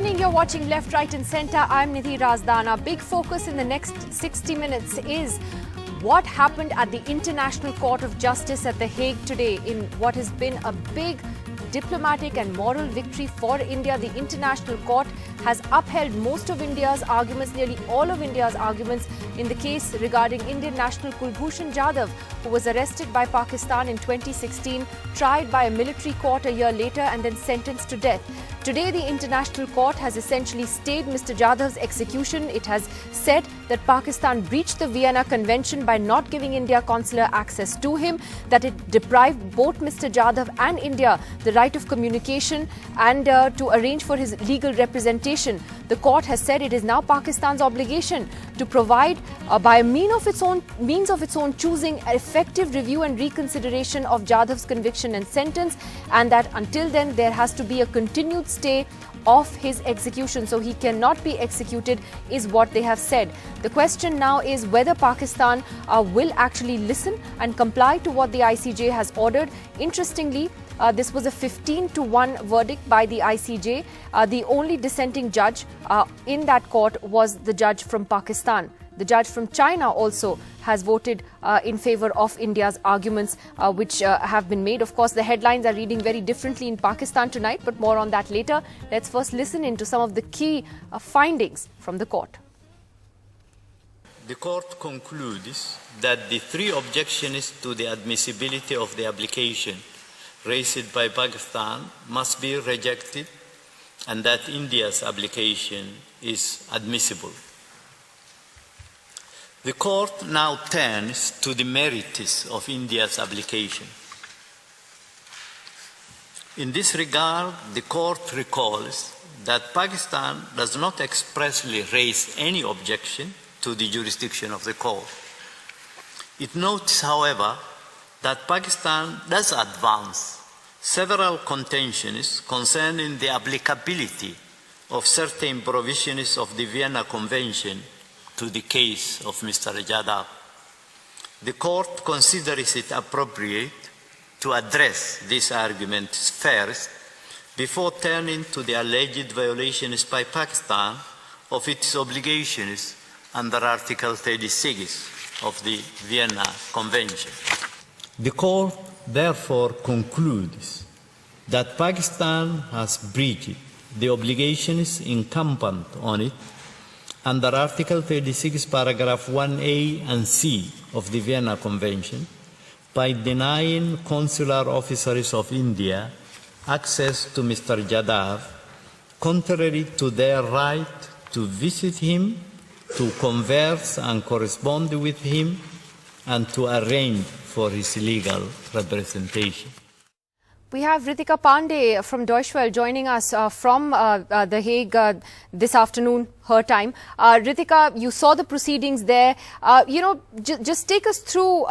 evening. You're watching Left, Right and Centre. I'm Nidhi Razdana. Big focus in the next 60 minutes is what happened at the International Court of Justice at The Hague today in what has been a big diplomatic and moral victory for India. The International Court has upheld most of India's arguments, nearly all of India's arguments in the case regarding Indian national Kulbhushan Jadhav, who was arrested by Pakistan in 2016, tried by a military court a year later and then sentenced to death. Today, the International Court has essentially stayed Mr. Jadhav's execution. It has said that Pakistan breached the Vienna Convention by not giving India consular access to him, that it deprived both Mr. Jadhav and India the right of communication and to arrange for his legal representation. The court has said it is now Pakistan's obligation to provide, by a means of its own choosing, effective review and reconsideration of Jadhav's conviction and sentence, and that until then there has to be a continued stay of his execution, so he cannot be executed, is what they have said. The question now is whether Pakistan will actually listen and comply to what the ICJ has ordered. Interestingly, this was a 15-1 verdict by the ICJ. The only dissenting judge in that court was the judge from Pakistan. The judge from China also has voted in favor of India's arguments which have been made. Of course, the headlines are reading very differently in Pakistan tonight, but more on that later. Let's first listen into some of the key findings from the court. The court concludes that the three objections to the admissibility of the application raised by Pakistan must be rejected and that India's application is admissible. The court now turns to the merits of India's application. In this regard, the court recalls that Pakistan does not expressly raise any objection to the jurisdiction of the court. It notes, however, that Pakistan does advance several contentions concerning the applicability of certain provisions of the Vienna Convention to the case of Mr. Jadhav. The court considers it appropriate to address these arguments first before turning to the alleged violations by Pakistan of its obligations under Article 36 of the Vienna Convention. The court therefore concludes that Pakistan has breached the obligations incumbent on it under Article 36, paragraph 1A and C of the Vienna Convention by denying consular officers of India access to Mr. Jadhav, contrary to their right to visit him, to converse and correspond with him, and to arrange for his legal representation. We have Ritika Pandey from Deutsche Welle joining us from The Hague this afternoon, her time. Ritika, you saw the proceedings there. Just take us through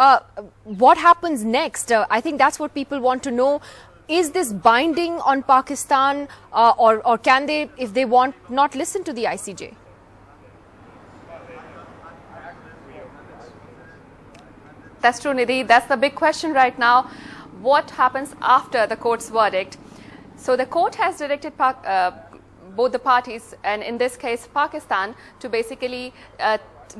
what happens next. I think that's what people want to know. Is this binding on Pakistan or can they, if they want, not listen to the ICJ? That's true, Nidhi. That's the big question right now. What happens after the court's verdict? So the court has directed both the parties, and in this case Pakistan, to basically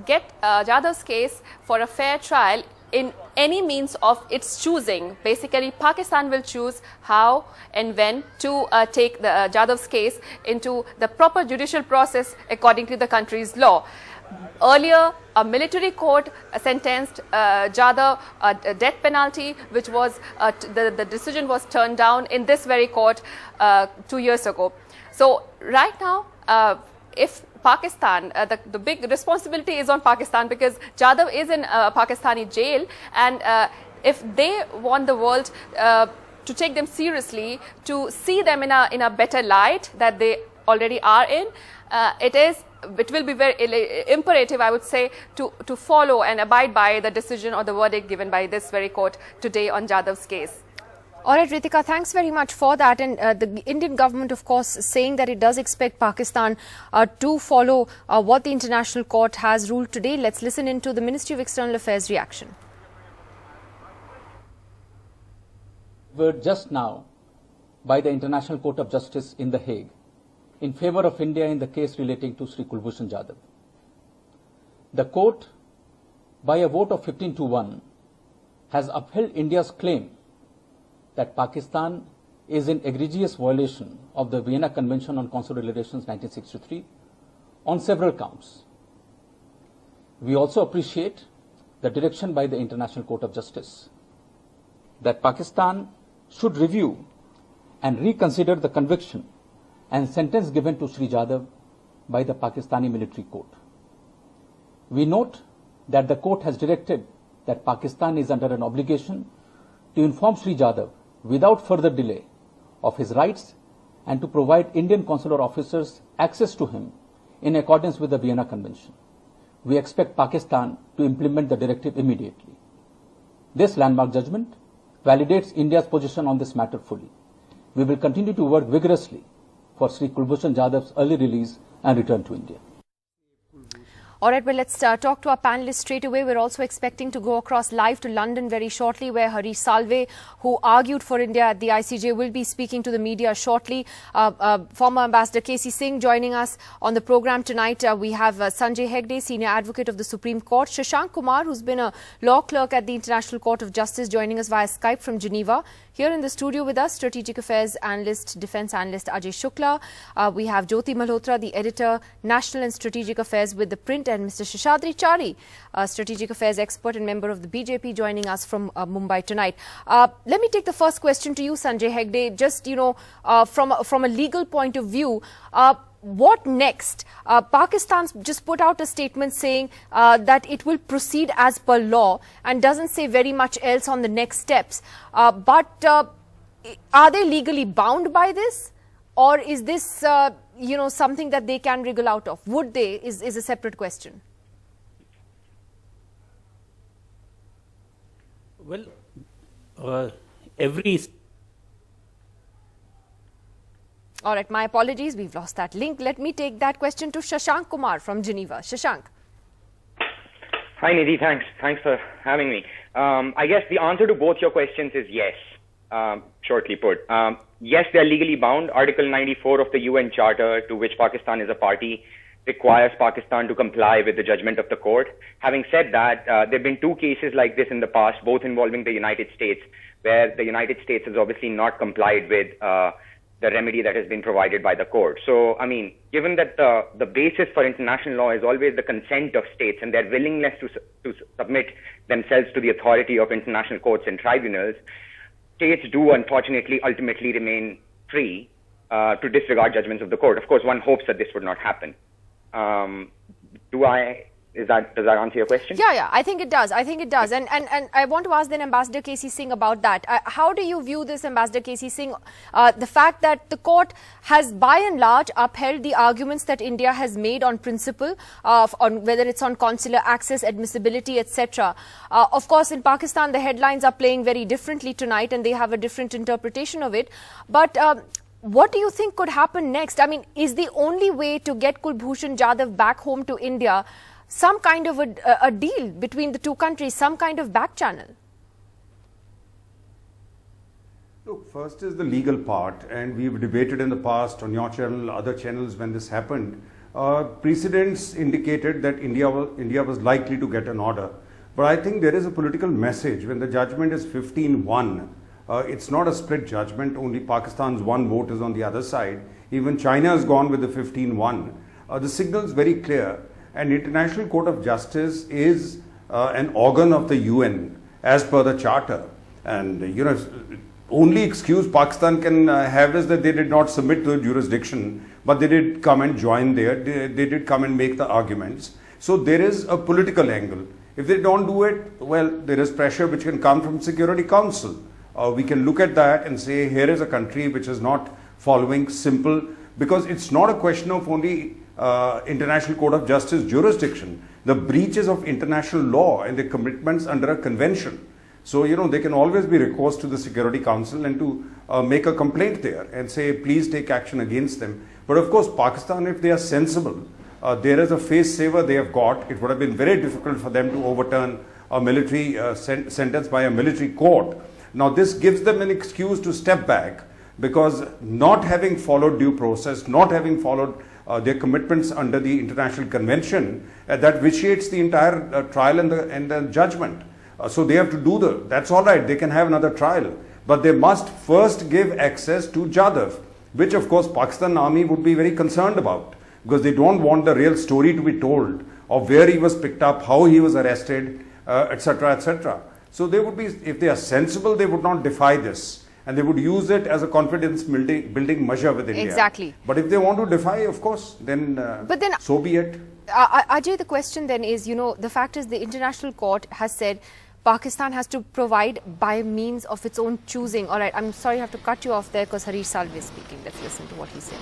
get Jadhav's case for a fair trial in any means of its choosing. Basically, Pakistan will choose how and when to take the Jadhav's case into the proper judicial process according to the country's law. Earlier, a military court sentenced Jadhav a death penalty, which was the decision was turned down in this very court 2 years ago. So right now, if Pakistan, the big responsibility is on Pakistan because Jadhav is in Pakistani jail, and if they want the world to take them seriously, to see them in a better light that they already are in, it will be very imperative, I would say, to follow and abide by the decision or the verdict given by this very court today on Jadhav's case. All right, Ritika, thanks very much for that. And the Indian government, of course, saying that it does expect Pakistan to follow what the International Court has ruled today. Let's listen into the Ministry of External Affairs reaction. Just now by the International Court of Justice in The Hague in favor of India in the case relating to Sri Kulbhushan Jadhav. The court, by a vote of 15-1, has upheld India's claim that Pakistan is in egregious violation of the Vienna Convention on Consular Relations 1963 on several counts. We also appreciate the direction by the International Court of Justice that Pakistan should review and reconsider the conviction and sentence given to Sri Jadhav by the Pakistani military court. We note that the court has directed that Pakistan is under an obligation to inform Sri Jadhav without further delay of his rights and to provide Indian consular officers access to him in accordance with the Vienna Convention. We expect Pakistan to implement the directive immediately. This landmark judgment validates India's position on this matter fully. We will continue to work vigorously for Sri Kulbhushan Jadhav's early release and return to India. All right, well, let's talk to our panelists straight away. We're also expecting to go across live to London very shortly, where Harish Salve, who argued for India at the ICJ, will be speaking to the media shortly. Former Ambassador K.C. Singh joining us on the program tonight. We have Sanjay Hegde, Senior Advocate of the Supreme Court. Shashank Kumar, who's been a law clerk at the International Court of Justice, joining us via Skype from Geneva. Here in the studio with us, Strategic Affairs Analyst, Defence Analyst Ajay Shukla. We have Jyoti Malhotra, the Editor, National and Strategic Affairs with The Print, and Mr. Sheshadri Chari, Strategic Affairs Expert and member of the BJP, joining us from Mumbai tonight. Let me take the first question to you, Sanjay Hegde. Just, from a legal point of view, what next? Pakistan's just put out a statement saying that it will proceed as per law and doesn't say very much else on the next steps. But are they legally bound by this? Or is this, something that they can wriggle out of? Would they, is a separate question. Well, every... All right, my apologies. We've lost that link. Let me take that question to Shashank Kumar from Geneva. Shashank. Hi, Nidhi. Thanks for having me. I guess the answer to both your questions is yes, shortly put. Yes, they are legally bound. Article 94 of the UN Charter, to which Pakistan is a party, requires Pakistan to comply with the judgment of the court. Having said that, there have been two cases like this in the past, both involving the United States, where the United States has obviously not complied with the remedy that has been provided by the court. So, I mean, given that the basis for international law is always the consent of states and their willingness to submit themselves to the authority of international courts and tribunals, states do unfortunately ultimately remain free to disregard judgments of the court. Of course, one hopes that this would not happen. Does that answer your question? Yeah, I think it does. And I want to ask then Ambassador K.C. Singh about that. How do you view this, Ambassador K.C. Singh, the fact that the court has by and large upheld the arguments that India has made on principle, on whether it's on consular access, admissibility, etc. Of course, in Pakistan, the headlines are playing very differently tonight and they have a different interpretation of it. But what do you think could happen next? I mean, is the only way to get Kulbhushan Jadhav back home to India some kind of a deal between the two countries, some kind of back channel? Look, first is the legal part, and we've debated in the past on your channel, other channels when this happened. Precedents indicated that India was likely to get an order. But I think there is a political message when the judgment is 15-1. It's not a split judgment, only Pakistan's one vote is on the other side. Even China has gone with the 15-1. The signal is very clear. And International Court of Justice is an organ of the UN as per the Charter. And, only excuse Pakistan can have is that they did not submit to the jurisdiction, but they did come and join there. They did come and make the arguments. So there is a political angle. If they don't do it, well, there is pressure which can come from Security Council. We can look at that and say, here is a country which is not following simple, because it's not a question of only International Court of Justice jurisdiction, the breaches of international law and the commitments under a convention. So, they can always be recourse to the Security Council and to make a complaint there and say, please take action against them. But of course, Pakistan, if they are sensible, there is a face saver they have got. It would have been very difficult for them to overturn a military sentence by a military court. Now, this gives them an excuse to step back, because not having followed due process, not having followed their commitments under the international convention, that vitiates the entire trial and the judgment. So they have to do that's all right, they can have another trial, but they must first give access to Jadhav, which of course Pakistan Army would be very concerned about, because they don't want the real story to be told of where he was picked up, how he was arrested, etc., etc. So they would be, if they are sensible, they would not defy this, and they would use it as a confidence building measure with India. Exactly. But if they want to defy, of course, then so be it. Ajay, the question then is, the fact is the International Court has said Pakistan has to provide by means of its own choosing. All right, I'm sorry I have to cut you off there because Harish Salve is speaking. Let's listen to what he said.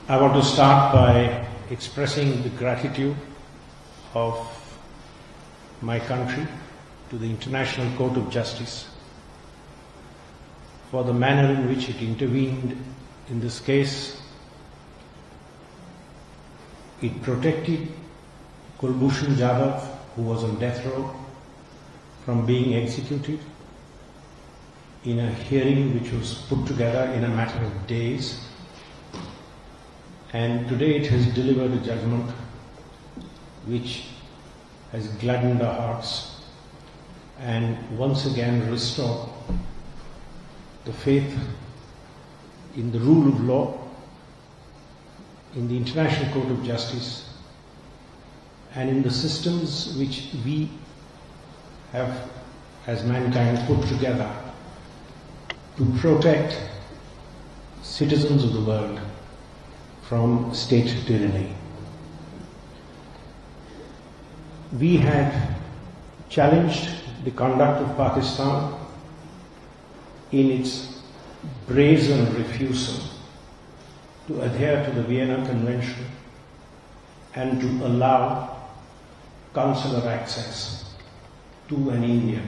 I want to start by expressing the gratitude of my country to the International Court of Justice for the manner in which it intervened in this case. It protected Kulbhushan Jadhav, who was on death row, from being executed in a hearing which was put together in a matter of days. And today it has delivered a judgment which has gladdened our hearts and once again restored the faith in the rule of law, in the International Court of Justice, and in the systems which we have, as mankind, put together to protect citizens of the world from state tyranny. We had challenged the conduct of Pakistan in its brazen refusal to adhere to the Vienna Convention and to allow consular access to an Indian.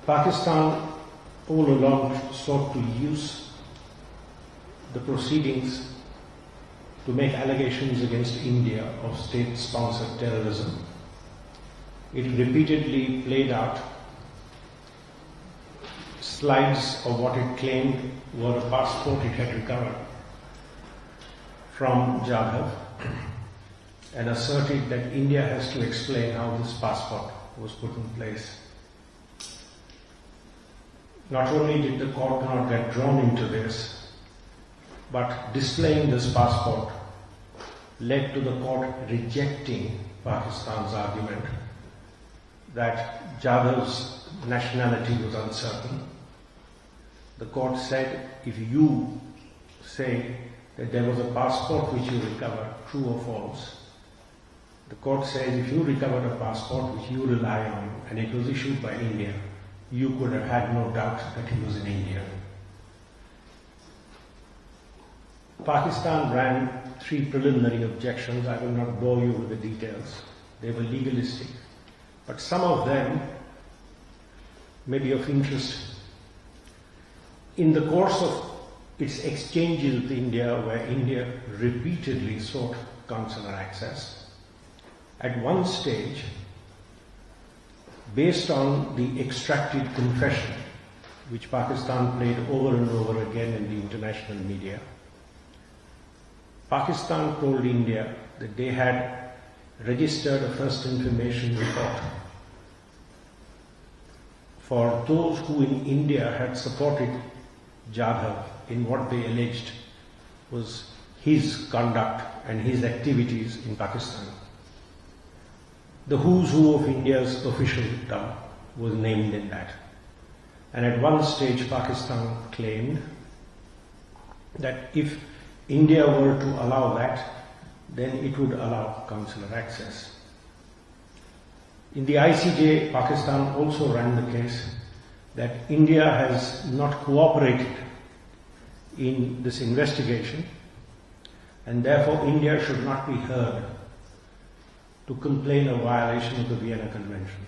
Pakistan all along sought to use the proceedings to make allegations against India of state-sponsored terrorism. It repeatedly played out slides of what it claimed were a passport it had recovered from Jadhav and asserted that India has to explain how this passport was put in place. Not only did the court not get drawn into this, but displaying this passport led to the court rejecting Pakistan's argument that Jadhav's nationality was uncertain. The court said, if you say that there was a passport which you recovered, true or false, the court says if you recovered a passport which you rely on and it was issued by India, you could have had no doubt that he was in India. Pakistan ran 3 preliminary objections. I will not bore you with the details. They were legalistic. But some of them may be of interest. In the course of its exchanges with India, where India repeatedly sought consular access, at one stage, based on the extracted confession, which Pakistan played over and over again in the international media, Pakistan told India that they had registered a first information report for those who in India had supported Jadhav in what they alleged was his conduct and his activities in Pakistan. The who's who of India's officialdom was named in that. And at one stage Pakistan claimed that if India were to allow that, then it would allow consular access. In the ICJ, Pakistan also ran the case that India has not cooperated in this investigation and therefore India should not be heard to complain of violation of the Vienna Convention.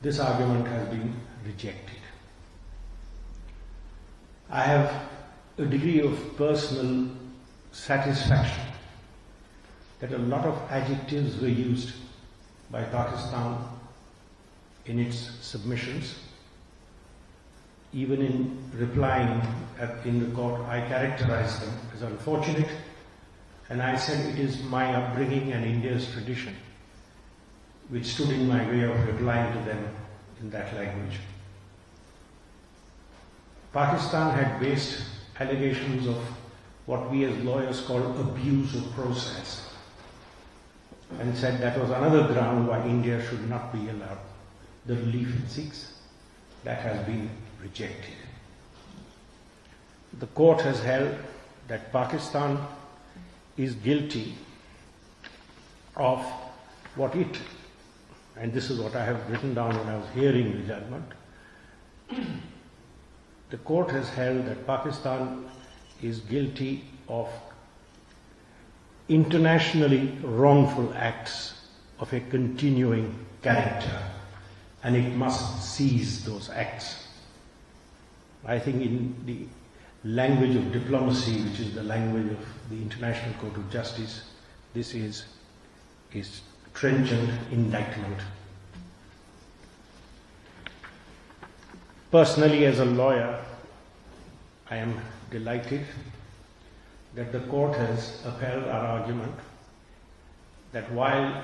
This argument has been rejected. I have a degree of personal satisfaction that a lot of adjectives were used by Pakistan in its submissions. Even in replying in the court, I characterized them as unfortunate, and I said it is my upbringing and India's tradition which stood in my way of replying to them in that language. Pakistan had based allegations of what we as lawyers call abuse of process, and said that was another ground why India should not be allowed the relief it seeks. That has been rejected. The court has held that Pakistan is guilty of what it, and this is what I have written down when I was hearing the judgment, the court has held that Pakistan is guilty of internationally wrongful acts of a continuing character, and it must cease those acts. I think in the language of diplomacy, which is the language of the International Court of Justice, this is trenchant indictment. Personally, as a lawyer, I am delighted that the court has upheld our argument that while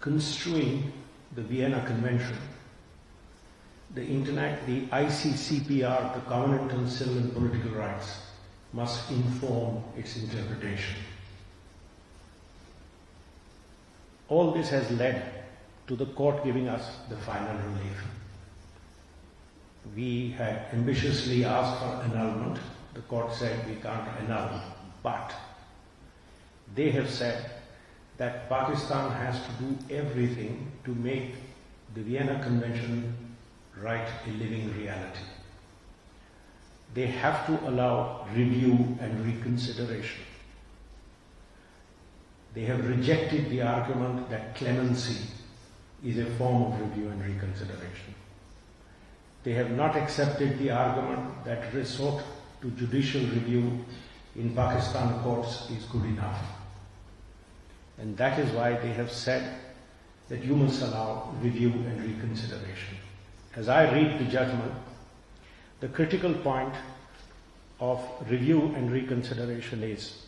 construing the Vienna Convention, the ICCPR, the Covenant on Civil and Political Rights, must inform its interpretation. All this has led to the court giving us the final relief. We had ambitiously asked for annulment. The court said we can't annul, but they have said that Pakistan has to do everything to make the Vienna Convention right a living reality. They have to allow review and reconsideration. They have rejected the argument that clemency is a form of review and reconsideration. They have not accepted the argument that resort to judicial review in Pakistan courts is good enough. And that is why they have said that you must allow review and reconsideration. As I read the judgment, the critical point of review and reconsideration is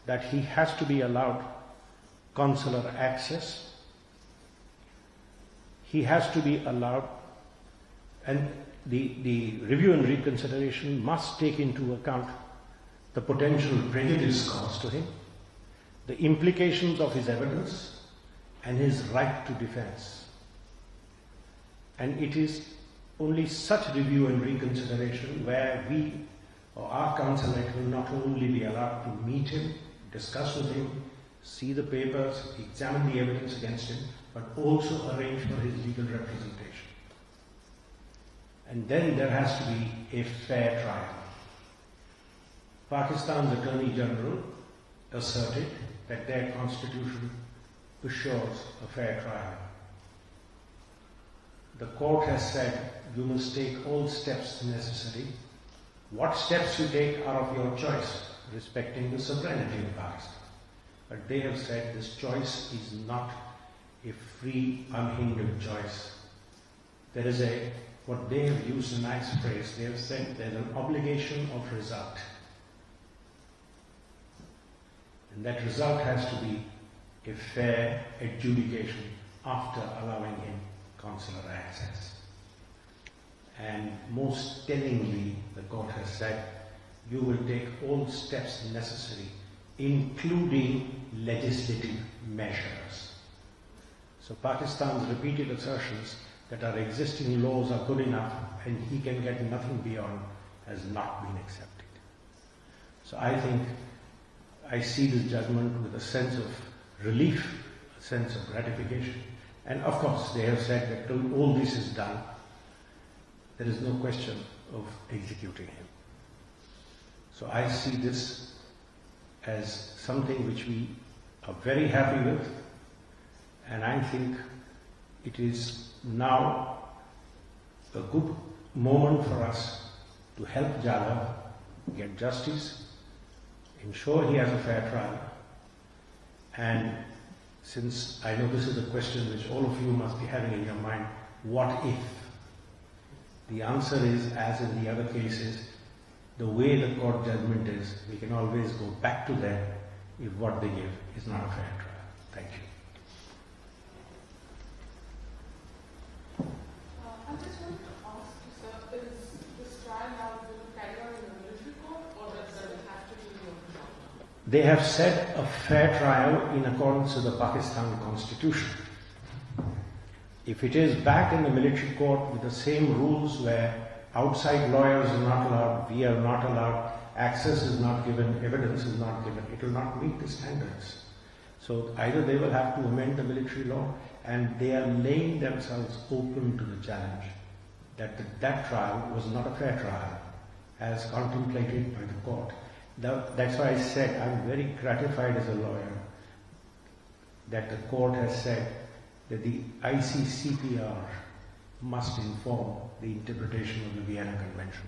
that he has to be allowed consular access, he has to be allowed, and the review and reconsideration must take into account the potential prejudice caused to him, the implications of his evidence, and his right to defense. And it is only such review and reconsideration where we or our consulate will not only be allowed to meet him, discuss with him, see the papers, examine the evidence against him, but also arrange for his legal representation. And then there has to be a fair trial. Pakistan's Attorney General asserted that their constitution assures a fair trial. The court has said you must take all steps necessary. What steps you take are of your choice, respecting the sovereignty of Pakistan. But they have said this choice is not a free, unhindered choice. There is what they have used a nice phrase, they have said there's an obligation of result. And that result has to be a fair adjudication after allowing him consular access. And most tellingly, the court has said, you will take all steps necessary, including legislative measures. So Pakistan's repeated assertions that our existing laws are good enough and he can get nothing beyond has not been accepted. So I think I see this judgment with a sense of relief, a sense of gratification. And of course, they have said that till all this is done, there is no question of executing him. So I see this as something which we are very happy with, and I think it is now a good moment for us to help Jadhav get justice, ensure he has a fair trial, and since I know this is a question which all of you must be having in your mind, what if? The answer is, as in the other cases, the way the court judgment is, we can always go back to them if what they give is not a fair trial. Thank you. I just want to ask you, sir, is this trial now will carry on in the military court, or does it have to be in the court? They have said a fair trial in accordance with the Pakistan constitution. If it is back in the military court with the same rules where outside lawyers are not allowed, we are not allowed, access is not given, evidence is not given, it will not meet the standards. So either they will have to amend the military law, and they are laying themselves open to the challenge that that trial was not a fair trial as contemplated by the court. That's why I said I'm very gratified as a lawyer that the court has said that the ICCPR must inform the interpretation of the Vienna Convention.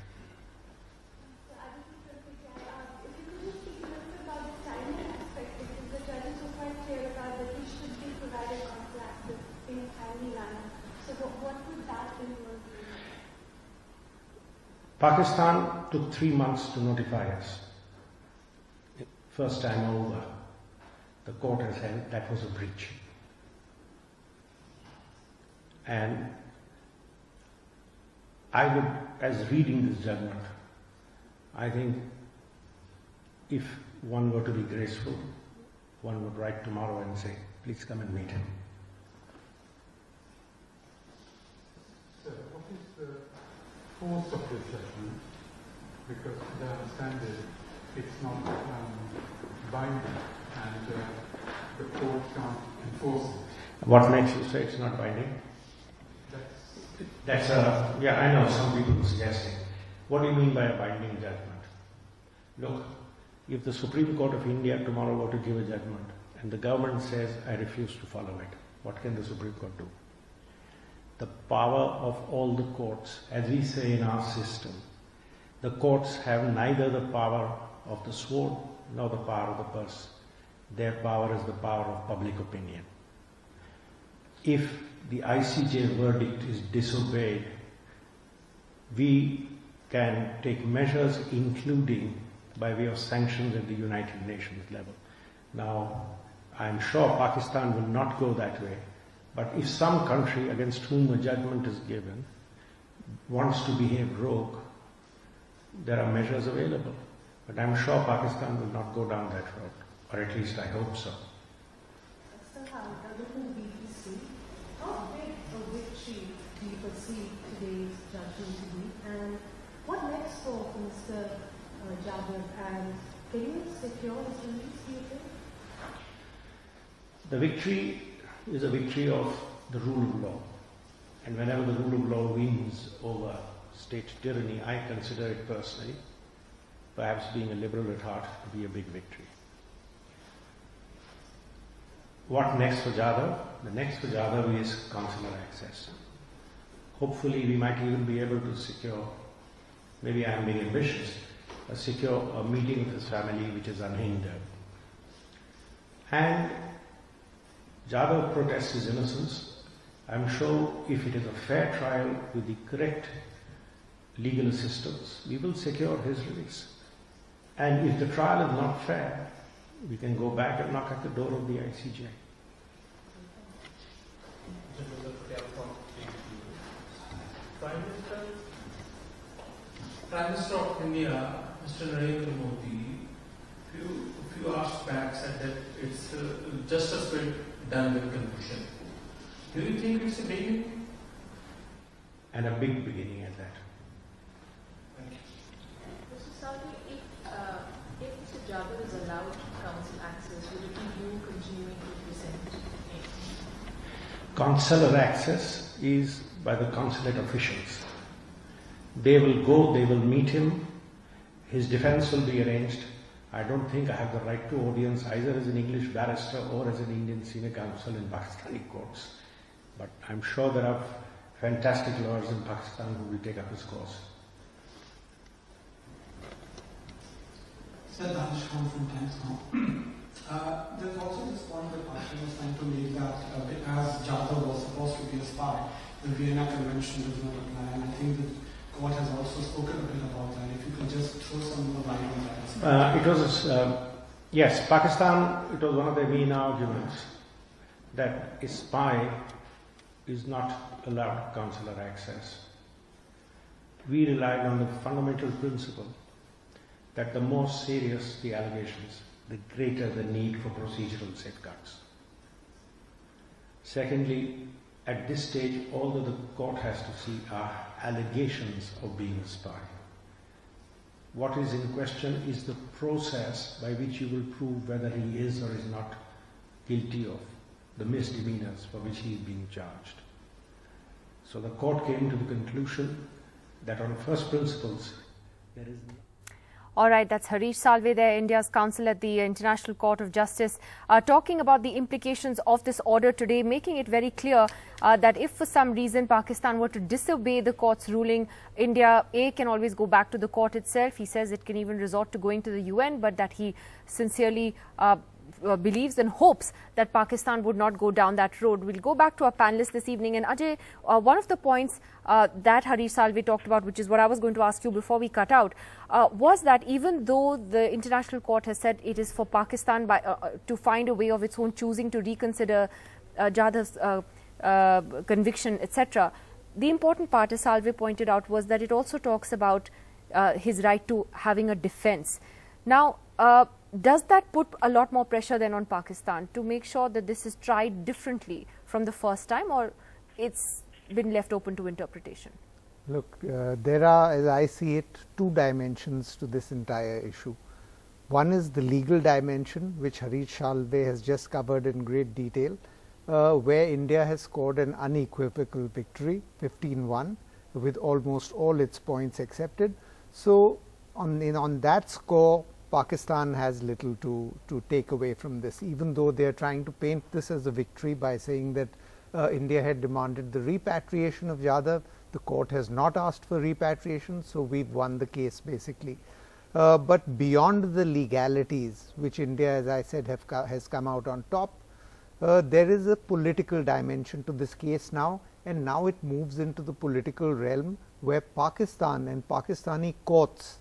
Pakistan took 3 months to notify us. First time over, the court has held that was a breach. And I would, as reading this judgment, I think if one were to be graceful, one would write tomorrow and say, please come and meet him. Sir, what is the force of this judgment? Because as I understand it, it's not binding and the court can't enforce it. What makes you say it's not binding? Yeah, I know some people are suggesting. What do you mean by a binding judgment? Look, if the Supreme Court of India tomorrow were to give a judgment and the government says, I refuse to follow it, what can the Supreme Court do? The power of all the courts, as we say in our system, the courts have neither the power of the sword nor the power of the purse. Their power is the power of public opinion. If the ICJ verdict is disobeyed, we can take measures including by way of sanctions at the United Nations level. Now, I'm sure Pakistan will not go that way, but if some country against whom a judgment is given wants to behave rogue, there are measures available. But I'm sure Pakistan will not go down that road, or at least I hope so. How big a victory do you perceive today's judgment to be, and what next for Mr. Jadhav, and can you secure his release, do you think? The victory is a victory of the rule of law, and whenever the rule of law wins over state tyranny, I consider it personally, perhaps being a liberal at heart, to be a big victory. What next for Jadhav? The next for Jadhav is consular access. Hopefully we might even be able to secure, maybe I am being ambitious, secure a meeting with his family which is unhindered. And Jadhav protests his innocence. I'm sure if it is a fair trial with the correct legal assistance, we will secure his release. And if the trial is not fair, we can go back and knock at the door of the ICJ. Prime Minister of India, Mr. Narendra Modi, few hours back said that it's justice will be done with Kulbhushan. Do you think it's a beginning? And a big beginning at that. Thank you. Mr. Salve, if Mr. Jadhav is allowed council access, will it be you continuing to present him? Consular access is by the consulate officials. They will go, they will meet him, his defense will be arranged. I don't think I have the right to audience either as an English barrister or as an Indian senior counsel in Pakistani courts. But I'm sure there are fantastic lawyers in Pakistan who will take up his cause. Sir, Harish Salve from Times Now. There's also this point that Party was trying to make that as Jadhav was supposed to be a spy, the Vienna Convention does not apply, and I think the court has also spoken a bit about that. If you could just throw some more light on that. It was, yes, Pakistan, it was one of the main arguments that a spy is not allowed consular access. We relied on the fundamental principle that the more serious the allegations, the greater the need for procedural safeguards. Secondly, at this stage, all that the court has to see are allegations of being a spy. What is in question is the process by which you will prove whether he is or is not guilty of the misdemeanors for which he is being charged. So the court came to the conclusion that on first principles, there is no. All right, that's Harish Salve there, India's counsel at the International Court of Justice, talking about the implications of this order today, making it very clear that if for some reason Pakistan were to disobey the court's ruling, India, can always go back to the court itself. He says it can even resort to going to the UN, but that he sincerely believes and hopes that Pakistan would not go down that road. We'll go back to our panelists this evening. And Ajay, one of the points that Harish Salve talked about, which is what I was going to ask you before we cut out, was that even though the International Court has said it is for Pakistan to find a way of its own choosing to reconsider Jadhav's conviction, etc., the important part, as Salve pointed out, was that it also talks about his right to having a defense. Now, does that put a lot more pressure then on Pakistan to make sure that this is tried differently from the first time, or it's been left open to interpretation? Look, there are, as I see it, two dimensions to this entire issue. One is the legal dimension, which Harish Salve has just covered in great detail, where India has scored an unequivocal victory, 15-1, with almost all its points accepted. So on that score, Pakistan has little to take away from this, even though they are trying to paint this as a victory by saying that India had demanded the repatriation of Jadhav. The court has not asked for repatriation, so we've won the case basically. But beyond the legalities, which India, as I said, has come out on top, there is a political dimension to this case now, and now it moves into the political realm where Pakistan and Pakistani courts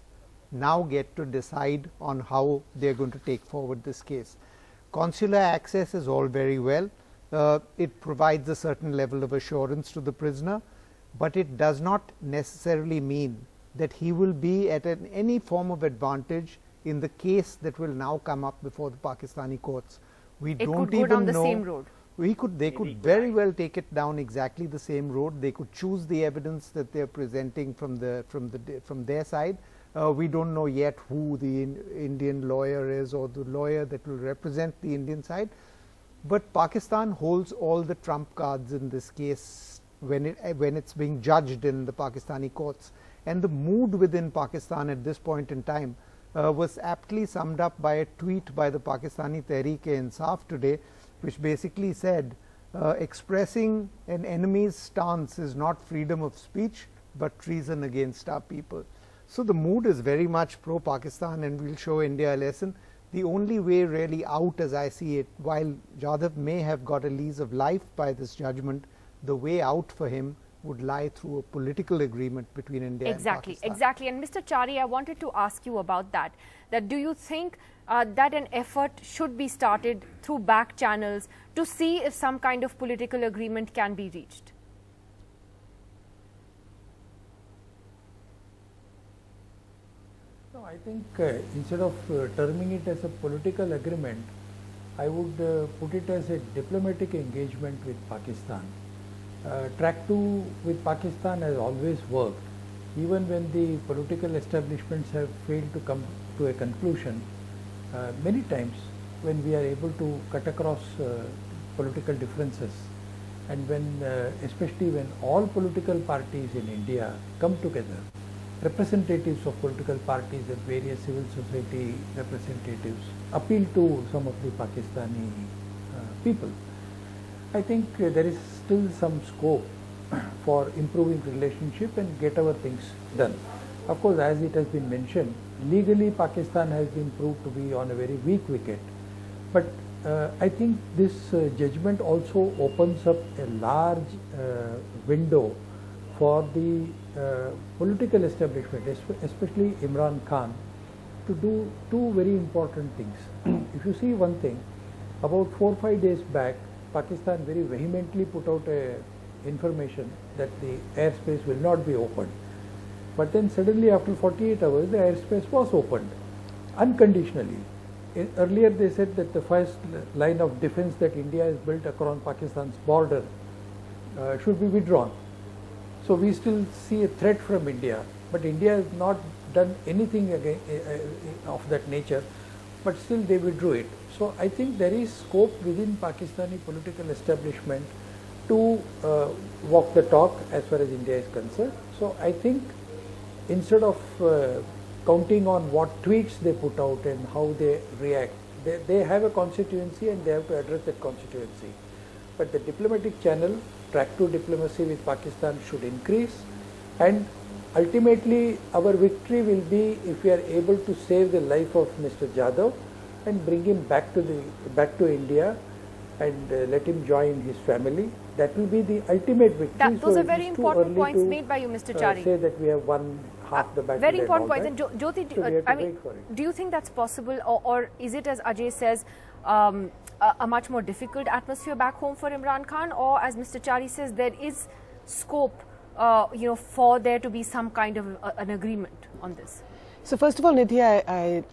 now get to decide on how they are going to take forward this case. Consular access is all very well. It provides a certain level of assurance to the prisoner, but it does not necessarily mean that he will be at any form of advantage in the case that will now come up before the Pakistani courts. We don't even know. It could go down the same road. They could very well take it down exactly the same road. They could choose the evidence that they are presenting from their side. We don't know yet who the Indian lawyer is or the lawyer that will represent the Indian side. But Pakistan holds all the trump cards in this case when it's being judged in the Pakistani courts. And the mood within Pakistan at this point in time was aptly summed up by a tweet by the Pakistani Tehreek-e-Insaf today, which basically said, expressing an enemy's stance is not freedom of speech, but treason against our people. So the mood is very much pro-Pakistan, and we'll show India a lesson. The only way really out, as I see it, while Jadhav may have got a lease of life by this judgment, the way out for him would lie through a political agreement between India and Pakistan. Exactly. And Mr. Chari, I wanted to ask you about that. That do you think that an effort should be started through back channels to see if some kind of political agreement can be reached? No, I think instead of terming it as a political agreement, I would put it as a diplomatic engagement with Pakistan. Track 2 with Pakistan has always worked. Even when the political establishments have failed to come to a conclusion, many times when we are able to cut across political differences, and when especially when all political parties in India come together, representatives of political parties and various civil society representatives appeal to some of the Pakistani people. I think there is still some scope for improving relationship and get our things done. Of course, as it has been mentioned, legally Pakistan has been proved to be on a very weak wicket. But I think this judgment also opens up a large window for the political establishment, especially Imran Khan, to do two very important things. If you see one thing, about 4 or 5 days back, Pakistan very vehemently put out information that the airspace will not be opened. But then suddenly after 48 hours, the airspace was opened unconditionally. Earlier they said that the first line of defense that India has built across Pakistan's border should be withdrawn. So we still see a threat from India, but India has not done anything of that nature, but still they withdrew it. So I think there is scope within Pakistani political establishment to walk the talk as far as India is concerned. So I think instead of counting on what tweets they put out and how they react, they have a constituency and they have to address that constituency. But the diplomatic channel, track to diplomacy with Pakistan should increase, and ultimately our victory will be if we are able to save the life of Mr. Jadhav and bring him back to India and let him join his family. That will be the ultimate victory. Those are very important points made by you, Mr. Chari. Say that we have won half the battle. Very important points. And Jyoti, so do you think that's possible, or is it, as Ajay says, a much more difficult atmosphere back home for Imran Khan, or as Mr. Chari says, there is scope, for there to be some kind of an agreement on this? So first of all, Nidhi,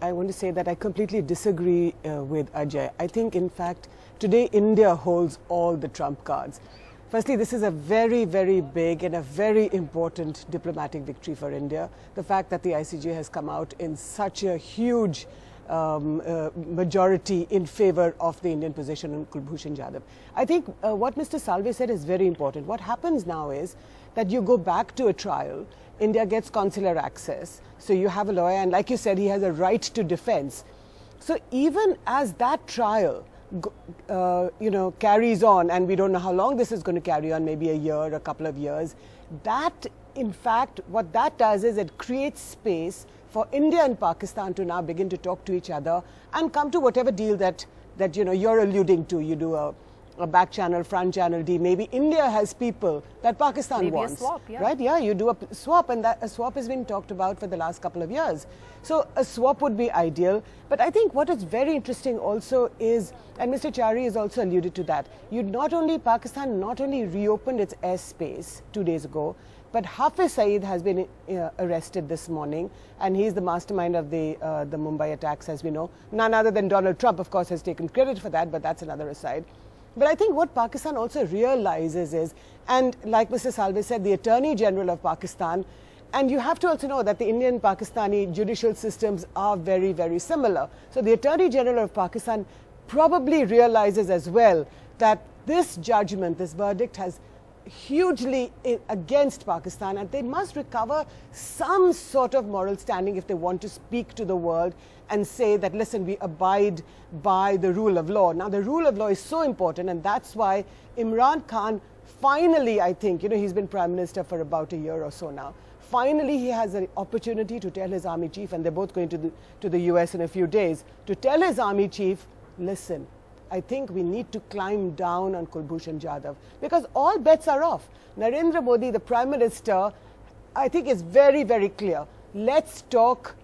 I want to say that I completely disagree with Ajay. I think, in fact, today India holds all the trump cards. Firstly, this is a very, very big and a very important diplomatic victory for India. The fact that the ICJ has come out in such a huge majority in favor of the Indian position on Kulbhushan Jadhav. I think what Mr. Salve said is very important. What happens now is that you go back to a trial, India gets consular access, so you have a lawyer, and like you said, he has a right to defense. So even as that trial carries on, and we don't know how long this is going to carry on, maybe a year, a couple of years, that in fact, what that does is it creates space for India and Pakistan to now begin to talk to each other and come to whatever deal that you're alluding to. You do a back channel, front channel deal. Maybe India has people that Pakistan wants. Maybe a swap, yeah. Right? Yeah, you do a swap, and a swap has been talked about for the last couple of years. So a swap would be ideal. But I think what is very interesting also is, and Mr. Chari has also alluded to that, Pakistan not only reopened its airspace 2 days ago, but Hafiz Saeed has been arrested this morning, and he's the mastermind of the Mumbai attacks, as we know. None other than Donald Trump, of course, has taken credit for that, but that's another aside. But I think what Pakistan also realizes is, and like Mr. Salve said, the Attorney General of Pakistan, and you have to also know that the Indian-Pakistani judicial systems are very, very similar. So the Attorney General of Pakistan probably realizes as well that this judgment, this verdict has hugely against Pakistan, and they must recover some sort of moral standing if they want to speak to the world and say that, listen, we abide by the rule of law. Now, the rule of law is so important, and that's why Imran Khan finally, I think, he's been Prime Minister for about a year or so now. Finally, he has an opportunity to tell his army chief, and they're both going to the US in a few days, to tell his army chief, listen, I think we need to climb down on Kulbhushan Jadhav, because all bets are off. Narendra Modi, the Prime Minister, I think is very, very clear. Let's talk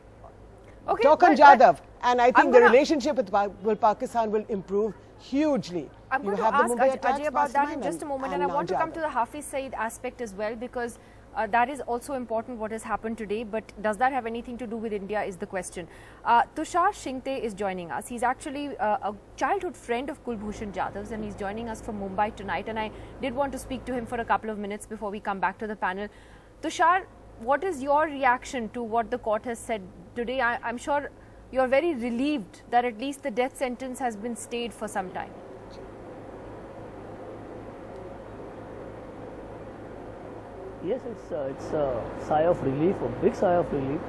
on Jadhav. And I think the relationship with Pakistan will improve hugely. I'm going to ask Ajay about that in just a moment, and I want to come to the Hafiz Saeed aspect as well, because that is also important, what has happened today, but does that have anything to do with India is the question. Tushar Shingte is joining us. He's actually a childhood friend of Kulbhushan Jadhav's, and he's joining us from Mumbai tonight, and I did want to speak to him for a couple of minutes before we come back to the panel. Tushar, what is your reaction to what the court has said today? I'm sure you're very relieved that at least the death sentence has been stayed for some time. Yes, it's a sigh of relief, a big sigh of relief,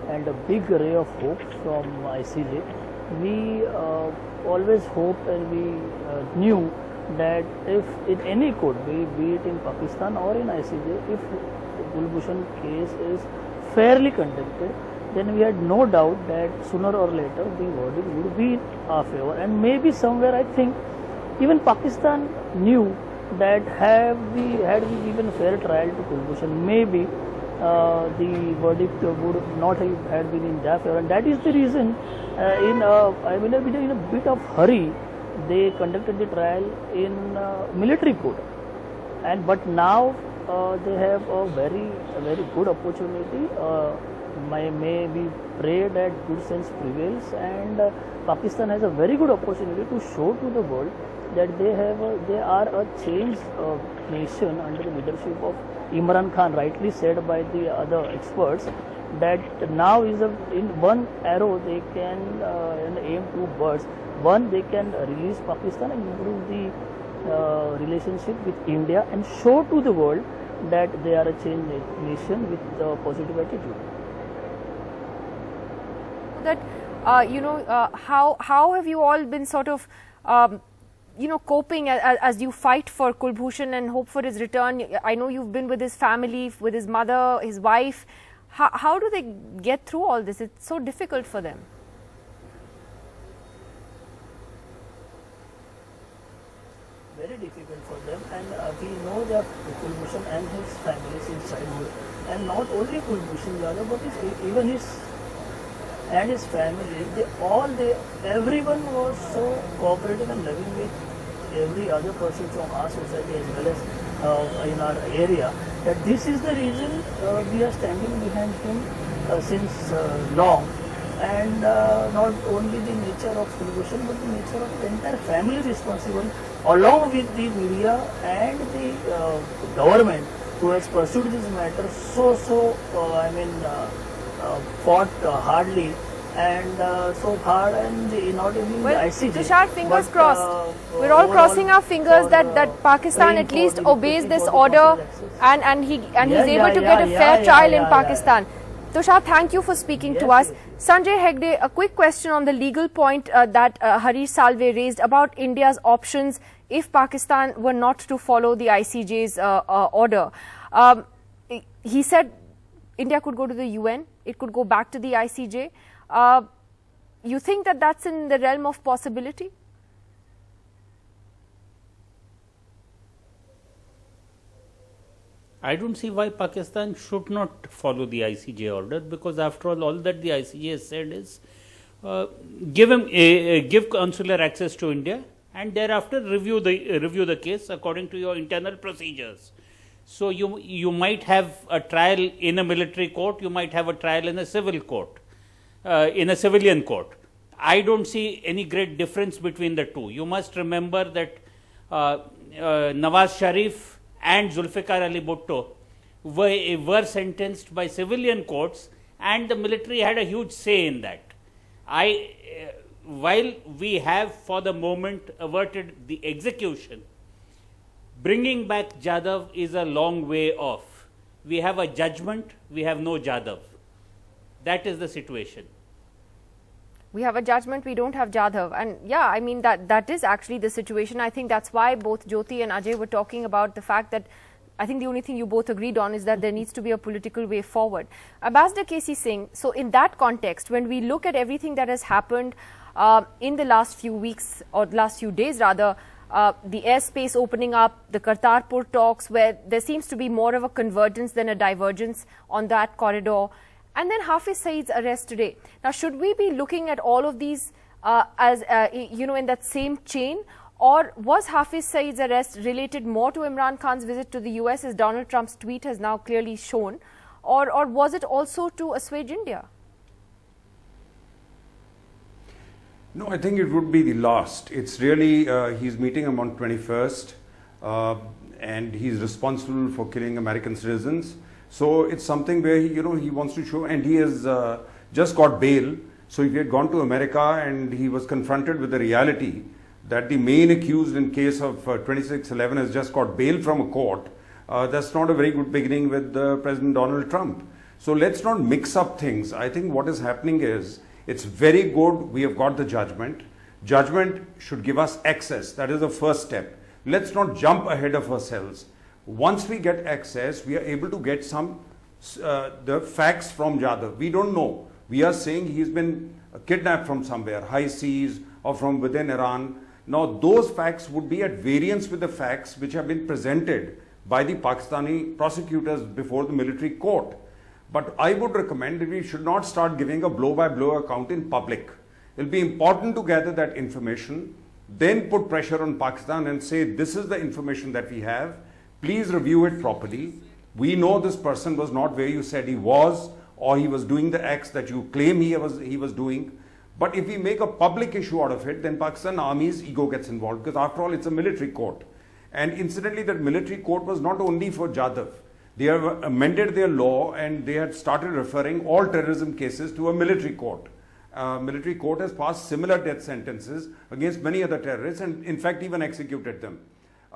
and a big ray of hope from ICJ. We always hoped and we knew that if in any court, be it in Pakistan or in ICJ, if the Kulbhushan case is fairly conducted, then we had no doubt that sooner or later the verdict would be in our favor. And maybe somewhere, I think, even Pakistan knew that had we given fair trial to Kulbhushan, maybe the verdict would not have been in their favor, and that is the reason in a bit of hurry they conducted the trial in military court, but now they have a very good opportunity. May we pray that good sense prevails, and Pakistan has a very good opportunity to show to the world that they are a changed nation under the leadership of Imran Khan, rightly said by the other experts, that now is in one arrow they can aim two birds. One, they can release Pakistan and improve the relationship with India and show to the world that they are a changed nation with a positive attitude. That how have you all been sort of coping as you fight for Kulbhushan and hope for his return? I know you've been with his family, with his mother, his wife. How do they get through all this? It's so difficult for them. Very difficult for them, and we know that Kulbhushan and his family since childhood, and not only Kulbhushan Jadhav, but even his family, everyone was so cooperative and loving with every other person from our society as well as in our area, that this is the reason we are standing behind him since long. And not only the nature of Kulbhushan, but the nature of the entire family responsible, along with the media and the government, who has pursued this matter fought hardly and so hard, and not only the ICJ. Tushar, fingers crossed. We're all crossing our fingers that Pakistan at least obeys this order and he's able to get a fair trial in Pakistan. Tushar, thank you for speaking to us. Sanjay Hegde, a quick question on the legal point that Harish Salve raised about India's options if Pakistan were not to follow the ICJ's order. He said India could go to the UN, it could go back to the ICJ. You think that that's in the realm of possibility? I don't see why Pakistan should not follow the ICJ order, because after all that the ICJ has said is give consular access to India and thereafter review the case according to your internal procedures. So you might have a trial in a military court, you might have a trial in a civil court, in a civilian court. I don't see any great difference between the two. You must remember that Nawaz Sharif and Zulfikar Ali Bhutto were sentenced by civilian courts, and the military had a huge say in that. While we have for the moment averted the execution, bringing back Jadhav is a long way off. We have a judgment, we have no Jadhav. That is the situation. We have a judgment, we don't have Jadhav. And yeah, I mean, that is actually the situation. I think that's why both Jyoti and Ajay were talking about the fact that I think the only thing you both agreed on is that there needs to be a political way forward. Ambassador K.C. Singh, so in that context, when we look at everything that has happened in the last few weeks, or the last few days rather, the airspace opening up, the Kartarpur talks, where there seems to be more of a convergence than a divergence on that corridor, and then Hafiz Saeed's arrest today. Now, should we be looking at all of these as in that same chain, or was Hafiz Saeed's arrest related more to Imran Khan's visit to the US, as Donald Trump's tweet has now clearly shown, or was it also to assuage India? No, I think it would be the last. It's really, he's meeting him on 21st, and he's responsible for killing American citizens. So it's something where he wants to show, and he has just got bail. So if he had gone to America and he was confronted with the reality that the main accused in case of 2611 has just got bail from a court, that's not a very good beginning with President Donald Trump. So let's not mix up things. I think what is happening is, it's very good we have got the judgment. Judgment should give us access. That is the first step. Let's not jump ahead of ourselves. Once we get access, we are able to get the facts from Jadhav. We don't know. We are saying he's been kidnapped from somewhere, high seas or from within Iran. Now, those facts would be at variance with the facts which have been presented by the Pakistani prosecutors before the military court. But I would recommend that we should not start giving a blow-by-blow account in public. It will be important to gather that information, then put pressure on Pakistan and say, this is the information that we have. Please review it properly. We know this person was not where you said he was, or he was doing the acts that you claim he was doing. But if we make a public issue out of it, then Pakistan Army's ego gets involved, because after all, it's a military court. And incidentally, that military court was not only for Jadhav. They have amended their law and they had started referring all terrorism cases to a military court. Military court has passed similar death sentences against many other terrorists and in fact even executed them.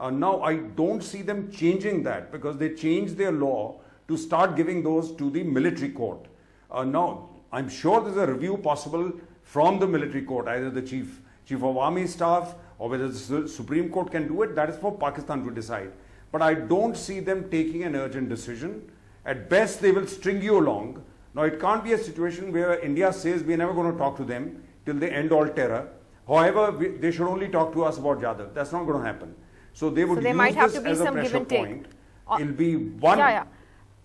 Now I don't see them changing that, because they changed their law to start giving those to the military court. Now I'm sure there's a review possible from the military court, either the chief of army staff or whether the Supreme Court can do it. That is for Pakistan to decide. But I don't see them taking an urgent decision. At best, they will string you along. Now, it can't be a situation where India says we're never going to talk to them till they end all terror. However, they should only talk to us about Jadhav. That's not going to happen. So they would use might have this to be as a some give pressure and take. point. It'll be one.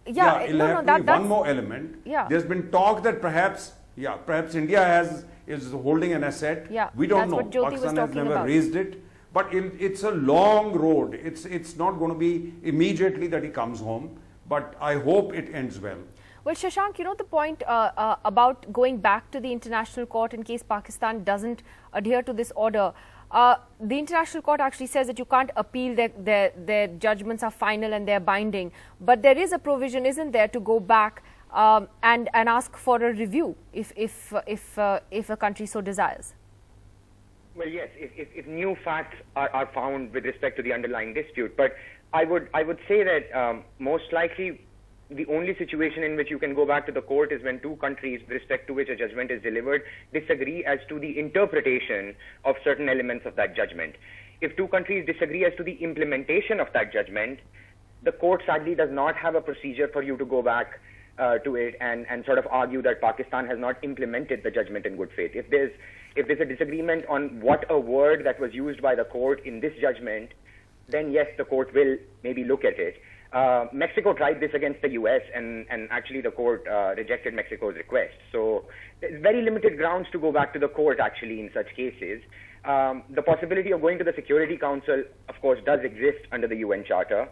It'll have to be one more element. Yeah. There's been talk that perhaps India is holding an asset. Yeah, we don't that's know. what Jyoti was Pakistan has talking never about. raised it. But it's a long road. It's not going to be immediately that he comes home. But I hope it ends well. Well, Shashank, you know the point about going back to the international court in case Pakistan doesn't adhere to this order. The international court actually says that you can't appeal, their judgments are final and they're binding. But there is a provision, isn't there, to go back and ask for a review if a country so desires? Well, yes, if new facts are found with respect to the underlying dispute. But I would say that most likely the only situation in which you can go back to the court is when two countries, with respect to which a judgment is delivered, disagree as to the interpretation of certain elements of that judgment. If two countries disagree as to the implementation of that judgment, the court sadly does not have a procedure for you to go back to it and sort of argue that Pakistan has not implemented the judgment in good faith. If there's a disagreement on what a word that was used by the court in this judgment, then yes, the court will maybe look at it. Mexico tried this against the US and actually the court rejected Mexico's request. So there's very limited grounds to go back to the court actually in such cases. The possibility of going to the Security Council, of course, does exist under the UN Charter.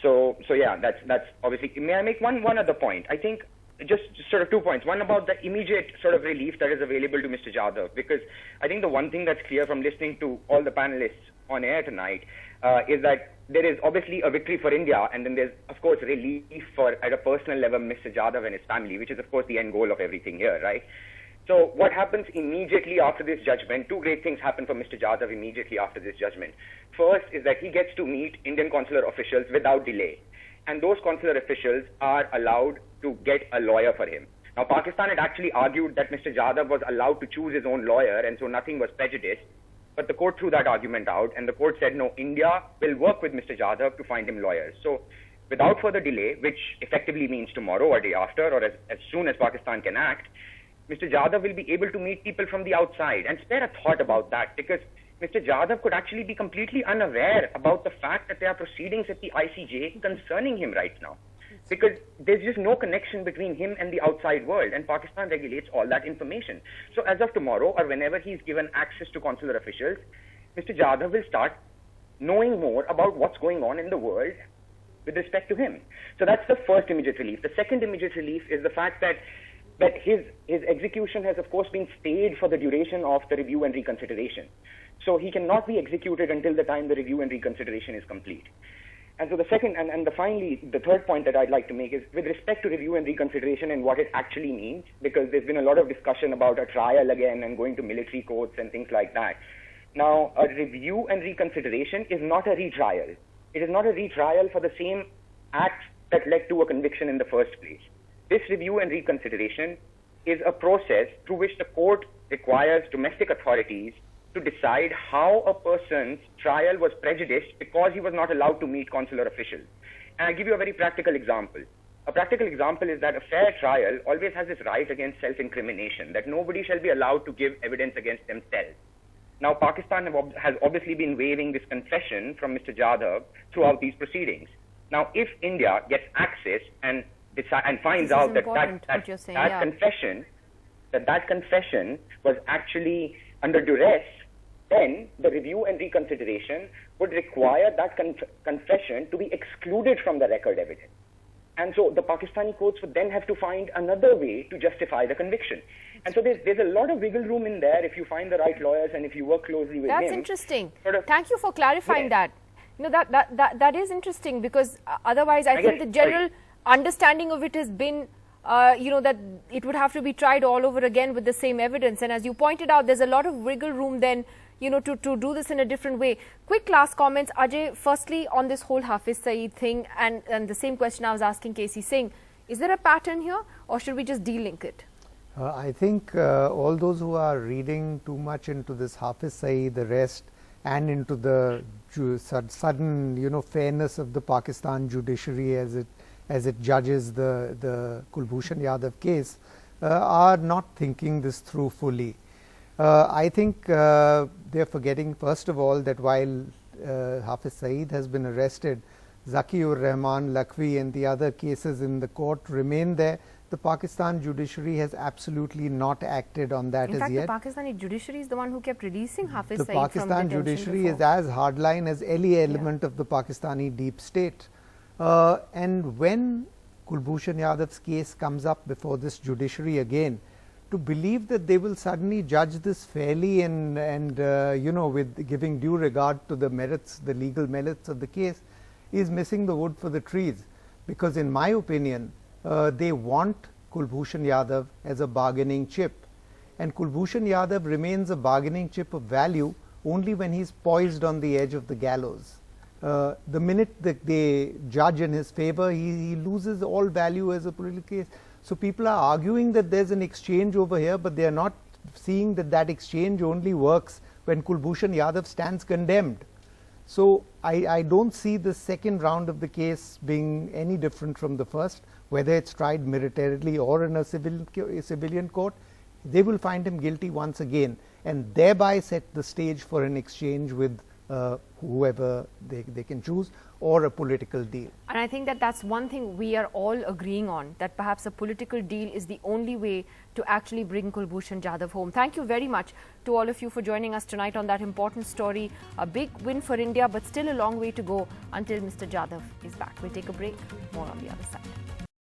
So yeah, that's obviously. May I make one other point? I think just sort of 2 points. One about the immediate sort of relief that is available to Mr. Jadhav, because I think the one thing that's clear from listening to all the panelists on air tonight is that there is obviously a victory for India, and then there's of course relief for, at a personal level, Mr. Jadhav and his family, which is of course the end goal of everything here, right? So what happens immediately after this judgment? Two great things happen for Mr. Jadhav immediately after this judgment. First is that he gets to meet Indian consular officials without delay. And those consular officials are allowed to get a lawyer for him. Now, Pakistan had actually argued that Mr. Jadhav was allowed to choose his own lawyer, and so nothing was prejudiced. But the court threw that argument out, and the court said, no, India will work with Mr. Jadhav to find him lawyers. So without further delay, which effectively means tomorrow or day after, or as soon as Pakistan can act, Mr. Jadhav will be able to meet people from the outside. And spare a thought about that, because Mr. Jadhav could actually be completely unaware about the fact that there are proceedings at the ICJ concerning him right now. Because there's just no connection between him and the outside world, and Pakistan regulates all that information. So as of tomorrow, or whenever he's given access to consular officials, Mr. Jadhav will start knowing more about what's going on in the world with respect to him. So that's the first immediate relief. The second immediate relief is the fact that his execution has of course been stayed for the duration of the review and reconsideration. So he cannot be executed until the time the review and reconsideration is complete. And so the second and finally, the third point that I'd like to make is with respect to review and reconsideration and what it actually means, because there's been a lot of discussion about a trial again and going to military courts and things like that. Now, a review and reconsideration is not a retrial. It is not a retrial for the same acts that led to a conviction in the first place. This review and reconsideration is a process through which the court requires domestic authorities to decide how a person's trial was prejudiced because he was not allowed to meet consular officials. And I'll give you a very practical example. A practical example is that a fair trial always has this right against self-incrimination, that nobody shall be allowed to give evidence against themselves. Now, Pakistan has obviously been waiving this concession from Mr. Jadhav throughout these proceedings. Now, if India gets access and finds out that that confession was actually under duress, then the review and reconsideration would require that confession to be excluded from the record evidence. And so the Pakistani courts would then have to find another way to justify the conviction. And so there's a lot of wiggle room in there if you find the right lawyers and if you work closely with him. That's interesting. Thank you for clarifying that. You know, that is interesting, because otherwise I think the general understanding of it has been, you know, that it would have to be tried all over again with the same evidence. And as you pointed out, there's a lot of wiggle room then, you know, to do this in a different way. Quick last comments, Ajay, firstly on this whole Hafiz Saeed thing, and the same question I was asking KC Singh. Is there a pattern here, or should we just de-link it? I think all those who are reading too much into this Hafiz Saeed arrest and into the sudden, you know, fairness of the Pakistan judiciary as it judges the Kulbhushan Jadhav case are not thinking this through fully. I think they're forgetting, first of all, that while Hafiz Saeed has been arrested, Zakiur Rahman, Lakhvi and the other cases in the court remain there. The Pakistan judiciary has absolutely not acted on that as yet. In fact, the Pakistani judiciary is the one who kept releasing Hafiz Saeed from detention. The Pakistan judiciary is as hardline as any element of the Pakistani deep state. And when Kulbhushan Jadhav's case comes up before this judiciary again, to believe that they will suddenly judge this fairly and you know, with giving due regard to the merits, the legal merits of the case, is missing the wood for the trees. Because in my opinion, they want Kulbhushan Jadhav as a bargaining chip, and Kulbhushan Jadhav remains a bargaining chip of value only when he's poised on the edge of the gallows. The minute that they judge in his favor, he loses all value as a political case. So people are arguing that there's an exchange over here, but they are not seeing that that exchange only works when Kulbhushan Jadhav stands condemned. So I don't see the second round of the case being any different from the first. Whether it's tried militarily or in a civilian court, they will find him guilty once again, and thereby set the stage for an exchange with whoever they can choose, or a political deal. And I think that that's one thing we are all agreeing on, that perhaps a political deal is the only way to actually bring Kulbhushan Jadhav home. Thank you very much to all of you for joining us tonight on that important story. A big win for India, but still a long way to go until Mr. Jadhav is back. We'll take a break. More on the other side.